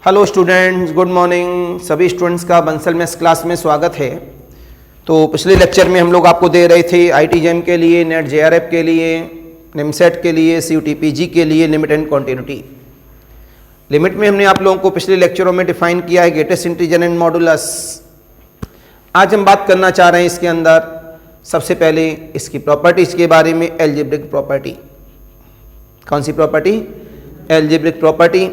Hello students, good morning. सभी students का Bansal maths class में स्वागत है। तो पिछले लेक्चर में हम लोग आपको दे रहे थे आईटीजेएम के लिए, नेट जेआरएफ के लिए, निमसेट के लिए, सीयूटीपीजी के लिए लिमिट एंड कॉन्टिन्यूटी। लिमिट में हमने आप लोगों को पिछले लेक्चरों में डिफाइन किया है ग्रेटेस्ट इंटीजर एंड मॉडुलस। आज हम बात करना चाह रहे हैं इसके अंदर सबसे पहले इसकी प्रॉपर्टीज के बारे में। एल्जेब्रिक प्रॉपर्टी, कौन सी property? Algebraic property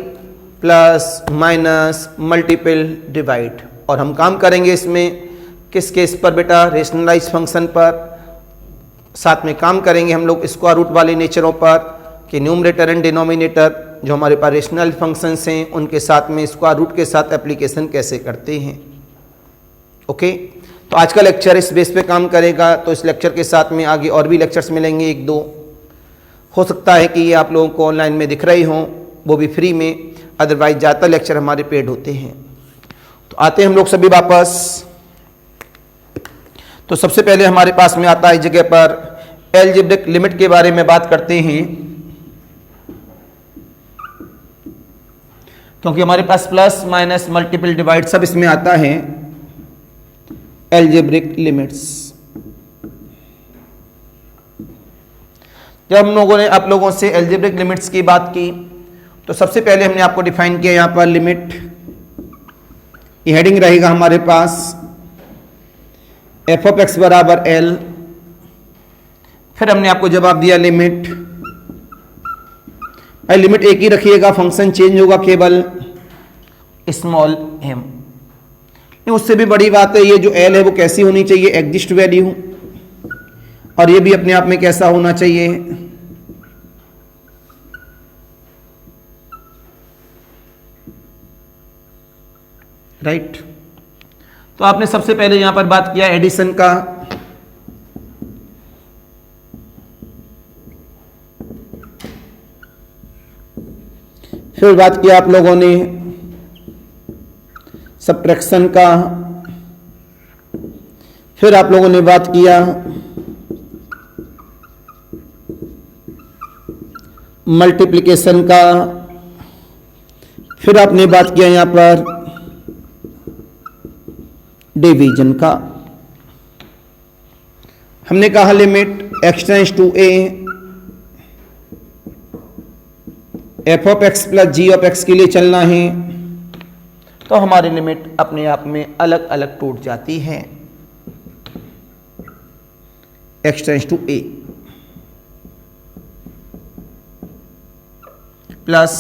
plus minus multiple divide. और हम काम करेंगे इसमें किस केस पर बेटा? रेशनलाइज फंक्शन पर। साथ में काम करेंगे हम लोग स्क्वायर रूट वाले नेचरों पर कि न्यूमरेटर एंड डिनोमिनेटर जो हमारे पास रेशनल फंक्शंस हैं उनके साथ में स्क्वायर रूट के साथ एप्लीकेशन कैसे करते हैं। ओके, तो आज का लेक्चर इस बेस पे काम करेगा। तो इस लेक्चर के साथ में आगे और भी लेक्चर्स मिलेंगे, एक दो हो सकता है कि ये आप लोगों को ऑनलाइन में दिख रही हों, वो भी फ्री में। अदरवाइज ज़्यादातर लेक्चर हमारे पेड होते हैं। तो आते हैं हम लोग सभी वापस। तो सबसे पहले हमारे पास में आता है इस जगह पर एल्जेब्रिक लिमिट के बारे में बात करते हैं, क्योंकि हमारे पास प्लस माइनस मल्टीपल डिवाइड सब इसमें आता है। एल्जेब्रिक लिमिट्स जब हम लोगों ने आप लोगों से एल्जेब्रिक लिमिट्स की बात की तो सबसे पहले हमने आपको डिफाइन किया यहां पर लिमिट। ये हेडिंग रहेगा हमारे पास एफ ऑफ एक्स बराबर एल। फिर हमने आपको जवाब दिया लिमिट। भाई लिमिट एक ही रखिएगा, फंक्शन चेंज होगा केवल स्मॉल एम। उससे भी बड़ी बात है, ये जो एल है वो कैसी होनी चाहिए? Exist value. और ये भी अपने आप में कैसा होना चाहिए? राइट। तो आपने सबसे पहले यहां पर बात किया एडिशन का। फिर बात किया आप लोगों ने सब्ट्रैक्शन का। फिर आप लोगों ने बात किया मल्टीप्लिकेशन का। फिर आपने बात किया यहां पर डिवीजन का। हमने कहा limit x tends to a f of x plus g of x के लिए चलना है, तो हमारी लिमिट अपने आप में अलग अलग टूट जाती है। x tends to a plus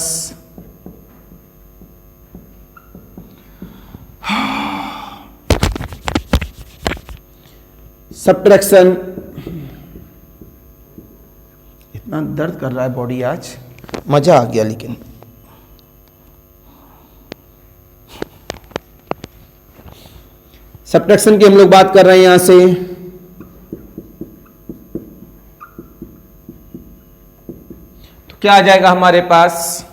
subtraction. इतना दर्द कर रहा है बॉडी आज, मजा आ गया। लेकिन सब्ट्रैक्शन की हम लोग बात कर रहे हैं यहां से। तो क्या आ जाएगा हमारे पास?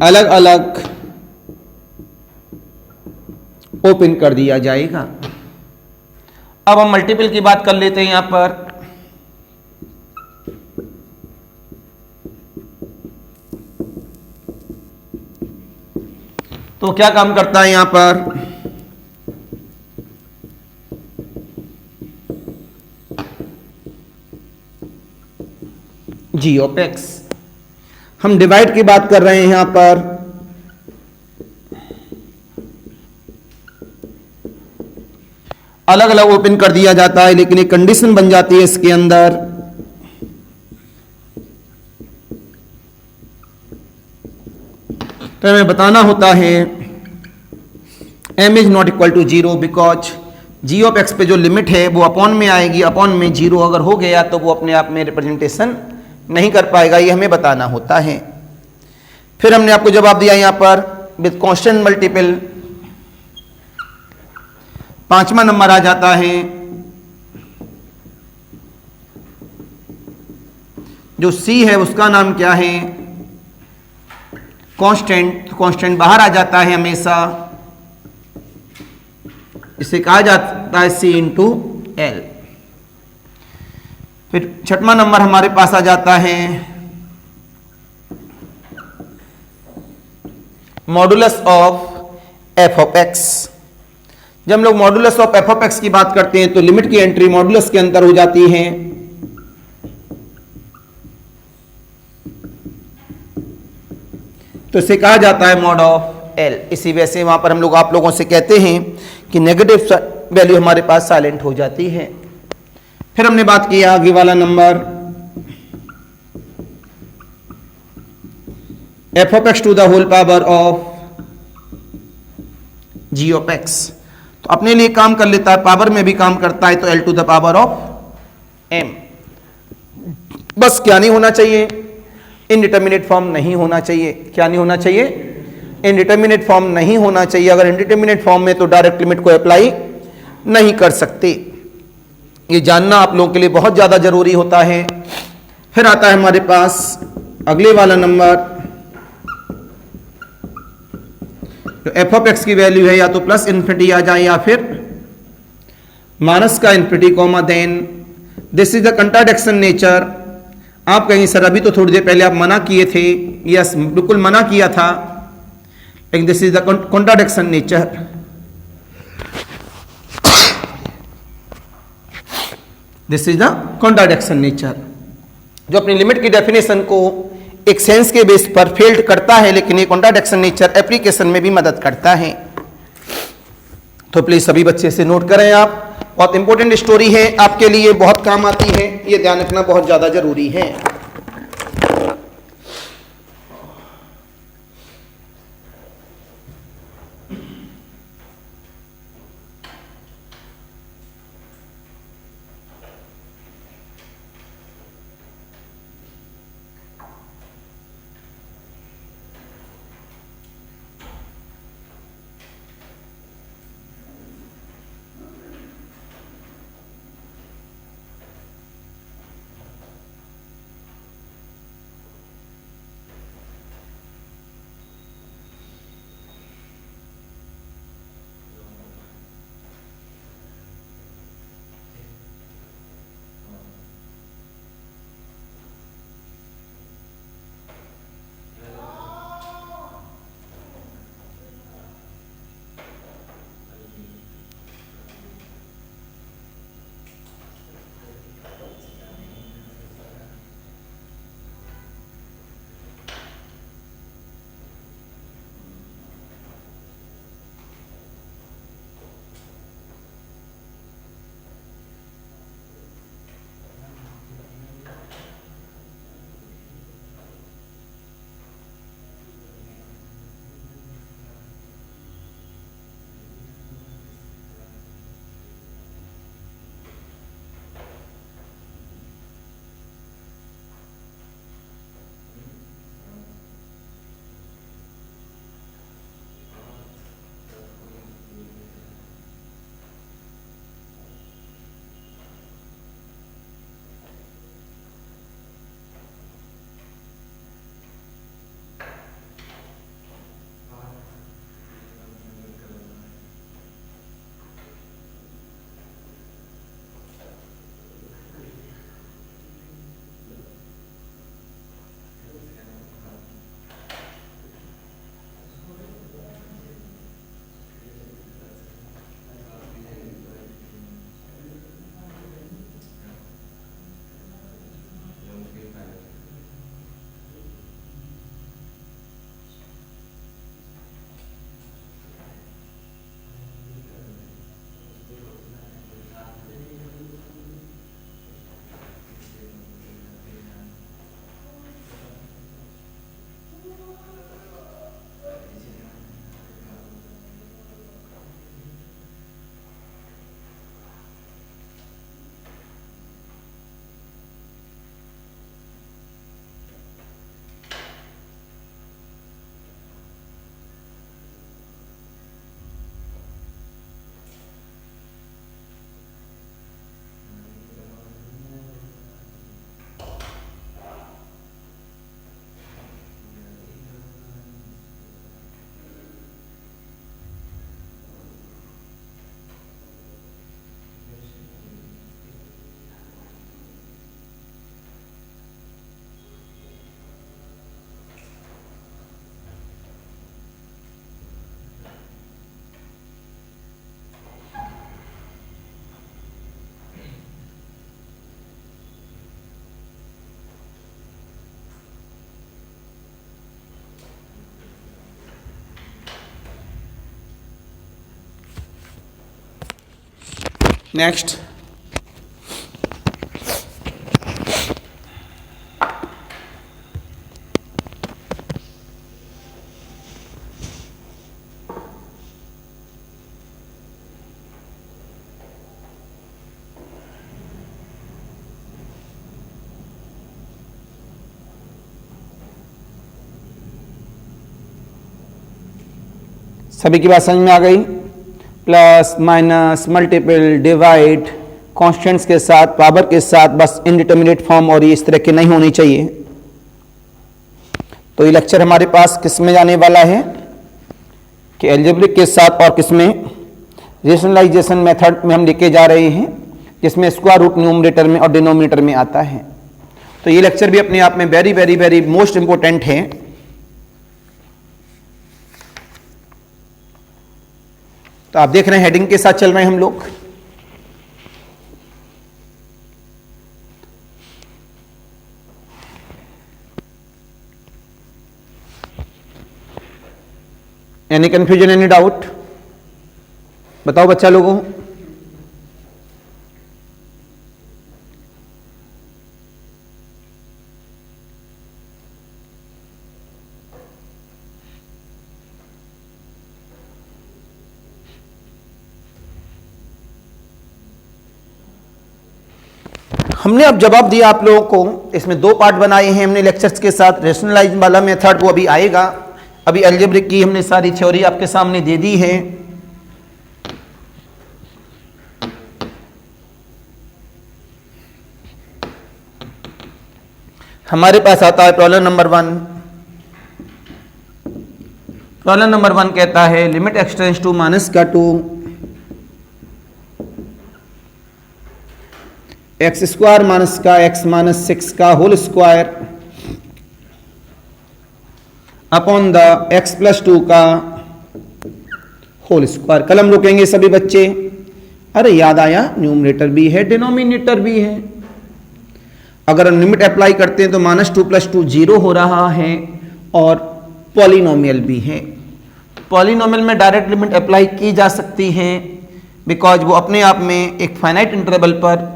अलग अलग ओपन कर दिया जाएगा। अब हम मल्टीपल की बात कर लेते हैं यहां पर। तो क्या काम करता है यहां पर? जी ऑफ एक्स। हम डिवाइड की बात कर रहे हैं यहां पर। अलग अलग ओपन कर दिया जाता है, लेकिन एक कंडीशन बन जाती है इसके अंदर। तो हमें बताना होता है m is not equal to 0 because g of x पे जो लिमिट है वो अपॉन में आएगी। अपॉन में 0 अगर हो गया तो वो अपने आप में रिप्रेजेंटेशन नहीं कर पाएगा, ये हमें बताना होता है। फिर हमने आपको जवाब दिया यहां पर विद कांस्टेंट मल्टीपल। पांचवा नंबर आ जाता है जो C है उसका नाम क्या है? कांस्टेंट। कांस्टेंट बाहर आ जाता है हमेशा, इसे कहा जाता है C इंटू एल। फिर छठवां नंबर हमारे पास आ जाता है modulus of F of x. जब हम लोग modulus of F of x की बात करते हैं तो लिमिट की एंट्री मॉडुलस के अंदर हो जाती है। तो इसे कहा जाता है मॉड ऑफ एल। इसी वजह से वहां पर हम लोग आप लोगों से कहते हैं कि नेगेटिव वैल्यू हमारे पास साइलेंट हो जाती है। फिर हमने बात किया आगे वाला number F of X to the whole power of G of X. तो अपने लिए काम कर लेता है, पावर में भी काम करता है, तो L to the power of M. बस क्या नहीं होना चाहिए, इनडिटर्मिनेट फॉर्म नहीं होना चाहिए। क्या नहीं होना चाहिए, इनडिटर्मिनेट फॉर्म नहीं होना चाहिए। अगर इनडिटर्मिनेट फॉर्म में तो डायरेक्ट लिमिट को अप्लाई नहीं कर सकते। ये जानना आप लोगों के लिए बहुत ज्यादा जरूरी होता है। फिर आता है हमारे पास अगले वाला नंबर, तो एफ ऑफ एक्स की वैल्यू है या तो प्लस इन्फिनिटी आ जाए या फिर माइनस का infinity comma then this is the contradiction nature. आप कहेंगे सर अभी तो थोड़ी देर पहले आप मना किए थे। यस, बिल्कुल मना किया था, लेकिन this is the contradiction nature. This is the contradiction nature, जो अपनी लिमिट की डेफिनेशन को एक सेंस के बेस पर फेल्ड करता है, लेकिन ये कॉन्ट्राडिक्शन नेचर एप्लीकेशन में भी मदद करता है। तो प्लीज सभी बच्चे इसे नोट करें। आप बहुत इंपॉर्टेंट स्टोरी है, आपके लिए बहुत काम आती है, ये ध्यान रखना बहुत ज्यादा जरूरी है। नेक्स्ट, सभी की बात समझ में आ गई? Plus minus multiple divide constants के साथ, पावर के साथ, बस इनडिटर्मिनेट फॉर्म और ये इस तरह के नहीं होनी चाहिए। तो ये लेक्चर हमारे पास किस में जाने वाला है कि अलजेब्रिक के साथ और किस में रेशनलाइजेशन मेथड में हम लेके जा रहे हैं, जिसमें स्क्वायर रूट न्यूमरेटर में और डिनोमिनेटर में आता है। तो ये लेक्चर भी अपने आप में very very very most important है। तो आप देख रहे हैं हेडिंग के साथ चल रहे हैं हम लोग। Any confusion, any doubt? बताओ बच्चा लोगों। हमने अब जवाब दिया आप लोगों को। इसमें दो पार्ट बनाए हैं हमने लेक्चर्स के साथ। रेशनलाइज वाला मेथड वो अभी आएगा। अभी अलजेब्रिक की हमने सारी थ्योरी आपके सामने दे दी है। हमारे पास आता है प्रॉब्लम नंबर 1। प्रॉब्लम नंबर 1 कहता है limit x tends to minus का 2 एक्स स्क्वायर माइनस का x माइनस 6 का whole square upon the x plus 2 का होल स्क्वायर। कलम रोकेंगे सभी बच्चे। अरे याद आया, न्यूमरेटर भी है डिनोमिनेटर भी है। अगर हम लिमिट अप्लाई करते हैं तो -2 + 2 0 हो रहा है और पॉलिनोमियल भी है। पॉलिनोमियल में डायरेक्ट लिमिट अप्लाई की जा सकती है बिकॉज वो अपने आप में एक फाइनाइट इंटरवल पर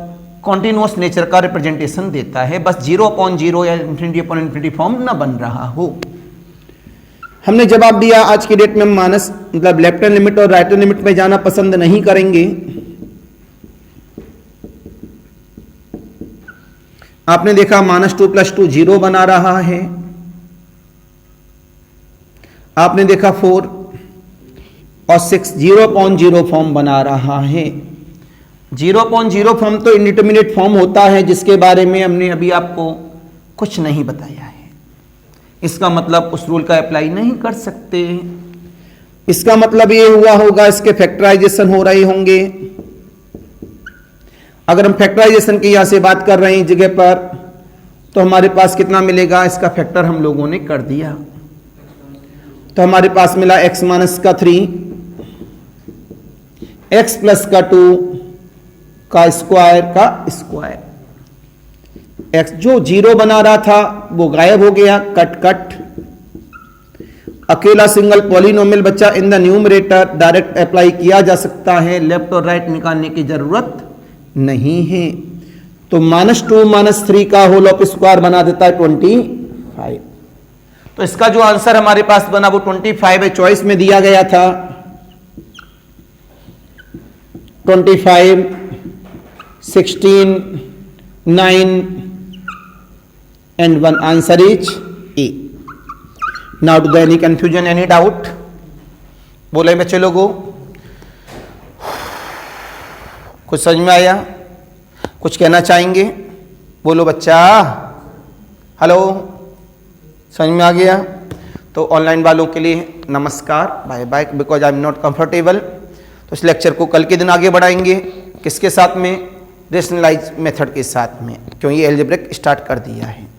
कॉन्टिन्यूअस नेचर का रिप्रेजेंटेशन देता है। बस 0/0 या ∞/∞ फॉर्म ना बन रहा हो। हमने जवाब दिया आज की डेट में हम माइनस मतलब लेफ्ट हैंड लिमिट और राइट हैंड लिमिट में जाना पसंद नहीं करेंगे। आपने देखा -2 + 2 0 बना रहा है। आपने देखा 4 और 6 0/0 फॉर्म बना रहा है। 0/0 फॉर्म तो इंडिटर्मिनेट फॉर्म होता है, जिसके बारे में हमने अभी आपको कुछ नहीं बताया है। इसका मतलब उस रूल का अप्लाई नहीं कर सकते। इसका मतलब ये हुआ होगा इसके फैक्टराइजेशन हो रहे होंगे। अगर हम फैक्टराइजेशन की यहां से बात कर रहे हैं जगह पर, तो हमारे पास कितना मिलेगा? इसका फैक्टर हम लोगों ने कर दिया। तो हमारे पास मिला x माइनस का 3 x प्लस का 2 का स्क्वायर। x जो 0 बना रहा था वो गायब हो गया, कट। अकेला सिंगल पॉलिनोमियल बच्चा in the numerator direct apply किया जा सकता है, लेफ्ट और राइट निकालने की जरूरत नहीं है। तो -2 - 3 का होल ऑफ स्क्वायर बना देता है 25। तो इसका जो आंसर हमारे पास बना वो 25 है। चॉइस में दिया गया था 25, 16, 9 and 1. Answer is A. Now do there any confusion, any doubt? बोले बच्चे लोगों, कुछ समझ में आया? कुछ कहना चाहेंगे? बोलो बच्चा। हेलो, समझ में आ गया? तो ऑनलाइन वालों के लिए नमस्कार, bye bye, because I am not comfortable. तो इस लेक्चर को कल के दिन आगे बढ़ाएंगे। किसके साथ में? रेशनलाइज मेथड के साथ में, क्योंकि अलजेब्रिक स्टार्ट कर दिया है।